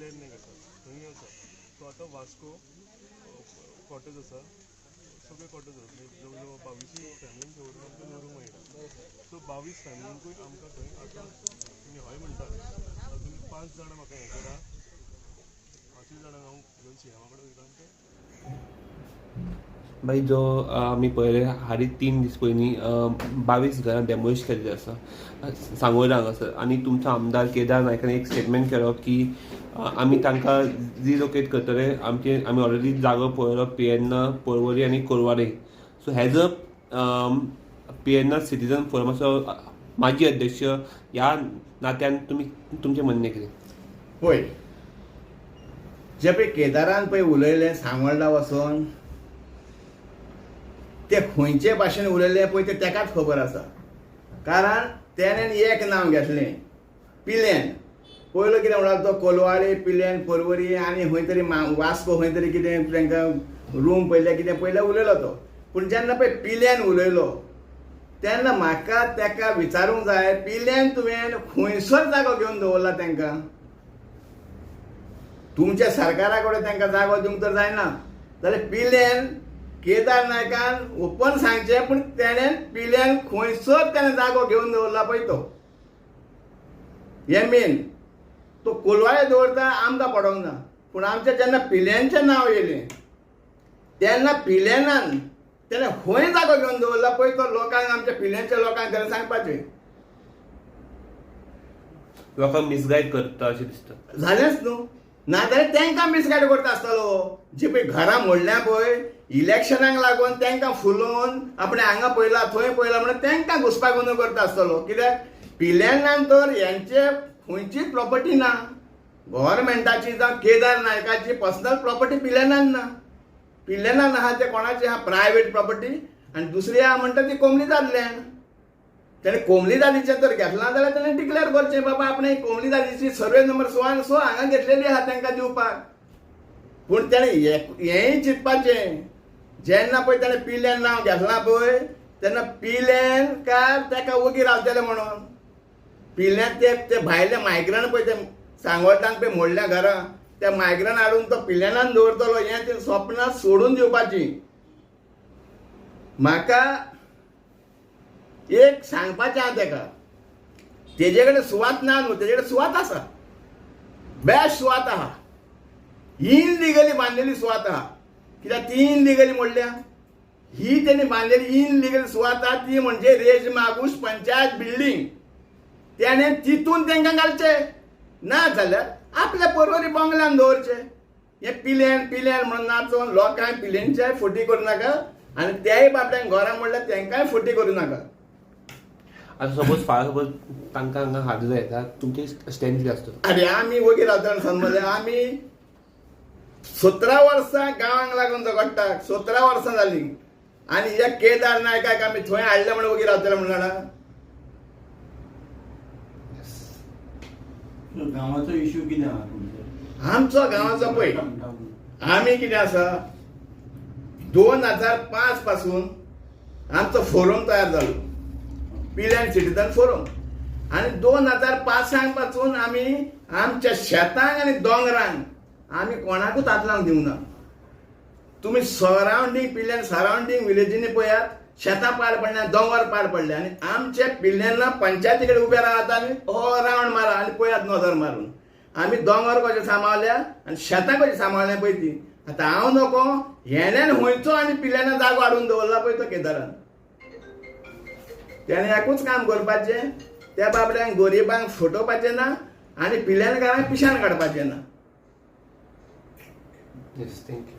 Plan नाही करतात थंय आसा. सो आतां वास्को कॉटेज आसा, सगळे कॉटेज आसा, जवळ जवळ 22 फॅमिलीन दवरून आमकां दवरूंक मेळटा. सो 22 फॅमिलींकूय आमकां थंय आतां तुमी हय म्हणटा तुमी 5 जाणां म्हाका हें करा, 5 जाणांक हांव घेवन सीएमा कडेन वयता आनी भाई जो आमी पळयले हालीं 3 दीस पयलीं 22 घरां डॅमोलिश केल्ली आसा सांगोला हांगासर. आनी तुमचो आमदार केदार नायकान एक स्टेटमेंट केलो की आमी तांकां रिलोकेट करतले. आमी ऑलरेडी जागो पळयलो पेन्ना, पर्वरी आनी Colvale. So he's a Penha citizen फोरमाचो माजी अध्यक्ष ह्या नात्यान तुमचें म्हणणें कितें? पळय, जे पळय केदारान पळय उलयलें सांगोळडा वचोन, ते खंयचे भाशेन उलयलें पळय ते तेकाच खबर आसा. कारण तेणेन एक नांव घेतलें पिलेन. पयलो कितें म्हणटालो तो कोलवाळे, पिलेन, पर्वरी आनी खंय तरी वास्को खंय तरी कितें तांकां रूम पयले कितें पयले उलयलो तो. पूण जेन्ना पळय पिलेन उलयलो तेन्ना म्हाका तेका विचारूंक जाय, पिलेन तुवें खंयसर जागो घेवन दवरला तांकां? तुमच्या सरकारा कडेन तांकां जागो दिवंक तर जायना. जाल्यार पिलेन केदार नायकान ओपन सांगचें, पूण तेणेन पिलेन खंयसर तेणें जागो घेवन दवरला पळय तो. हें मेन. तो कोलवाळे दवरता आमकां पडोंक ना. पूण आमच्या जेन्ना पिलेनचें नांव येयलें तेन्ना पिलेनान तेणें खंय जागो घेवन दवरला पळय तो लोकांक, आमच्या पिलेनच्या लोकांक तेणें सांगपाचें. लोकांक मिसगायड करता अशें दिसता. झालेंच न्हू. नाजाल्यार तांकां मिसगायड करता आसतलो. जी पळय घरां मोडल्या पळय इलेक्शनाक लागून तांकां फुलोवन आपणें हांगा पळयलां थंय पळयलां म्हणून तांकां घुसपागोंदळ करता आसतलो. कित्याक पिलेनान तर हेंचे खंयचीच प्रॉपर्टी ना. गव्हर्मेंटाची जावं केदार नायकाची पर्सनल प्रॉपर्टी पिलेनान ना. पिलेनान आहा ते कोणाची आहा प्रायवेट प्रॉपर्टी, आनी दुसरी आहा म्हणटा ती कोमली दादल्यान. तेणें कोमली दादीचें तर घेतलां जाल्यार तेणें डिक्लेअर करचें बाबा आपणें कोमली दादीची सर्वे नंबर 6 हांगा घेतलेली आहा तांकां दिवपाक. पूण तेणें हेंय चिंतपाचें, जेन्ना पळय तेणें पिलेन नांव घेतलां पळय तेन्ना पिलेन काय ताका वगी रावतले म्हणून. पिलेन ते भायले मायग्रंट पळय ते सांगोळटान पळय मोडल्या घरां त्या मायग्रंट हाडून तो पिलेनान दवरतलो हें ती स्वप्नां सोडून दिवपाची. म्हाका एक सांगपाचें आहा ताका, तेजे कडेन सुवात ना न्हू, तेजे कडेन सुवात आसा, बेस्ट सुवात आहा. इनलिगली बांदलेली सुवात आहा. कित्याक ती इनलिगली मोडल्या. ही तेणी बांदलेली इनलिगल सुवात आहा ती म्हणजे रेज मागूश पंचायत बिल्डींग. तेणें तितून तांकां घालचें, ना जाल्यार आपल्या पर्वरी बंगल्यान दवरचें. हें पिलेन पिलेन म्हणून नाचोवन लोकांक पिलेनच्याय फटी करूं नाका आनी त्याय बाबड्यांक घरां म्हणल्यार तांकांय फटी करूं नाका. आतां सपोज फाल्यां तांकां हांगा हाडूं जाय जाल्यार तुमची स्टँड कितें आसतलो? अरे आमी वगीर रावतना समज आमी 17 वर्सां गांवांक लागून झगडटा. 17 वर्सां जालीं आनी ह्या केदार नायकाक आमी थंय हाडले म्हणून वगीर रावतले म्हणून जाणा. गांवाचो इश्यू कितें आहा तुमचो? आमचो गांवाचो पळय आमी कितें आसा 2005 पासून आमचो फोरम तयार जालो, पिलेन सिटीजन फोरम. आनी 2005 पासून आमी आमच्या शेतांक आनी दोंगरांक आमी कोणाकूच हात लावंक दिवंक ना. तुमी सरावंडींग पिलेन सरावंडींग विलेजींनी पळयात, शेतां पाड पडल्या, दोंगर पाड पडले आनी आमचे पिल्लेंना पंचायती कडेन उबे रावात आनी हो रावंड मारा आनी पळयात नजर मारून. आमी दोंगर कशें सांबाळल्या आनी शेतां कशें सांबाळल्या पळय ती. आतां हांव नको, हेणेन खंयचो आनी पिल्लेंना जागो हाडून दवरला पळय तो केदारान. तेणें एकूच काम करपाचें, त्या बाबड्यांक गरिबांक फटोवपाचें ना आनी पिल्लेंकारांक पिशान काडपाचें ना. Yes, thank you.